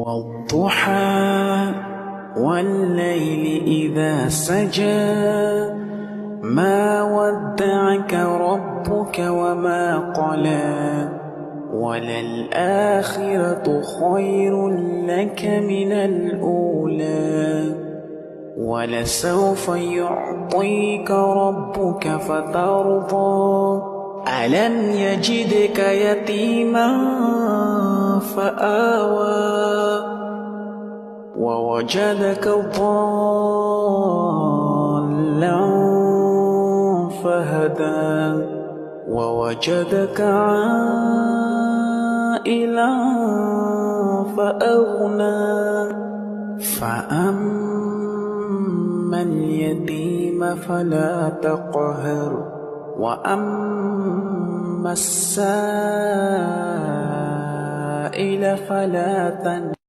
والضحى والليل إذا سجى ما ودعك ربك وما قلى وللآخرة خير لك من الأولى ولسوف يعطيك ربك فترضى ألم يجدك يتيما فآوى ووجدك ضالا فهدى ووجدك عائلا فأغنى فأما اليتيم فلا تقهر وأما السائل فلا تنهر.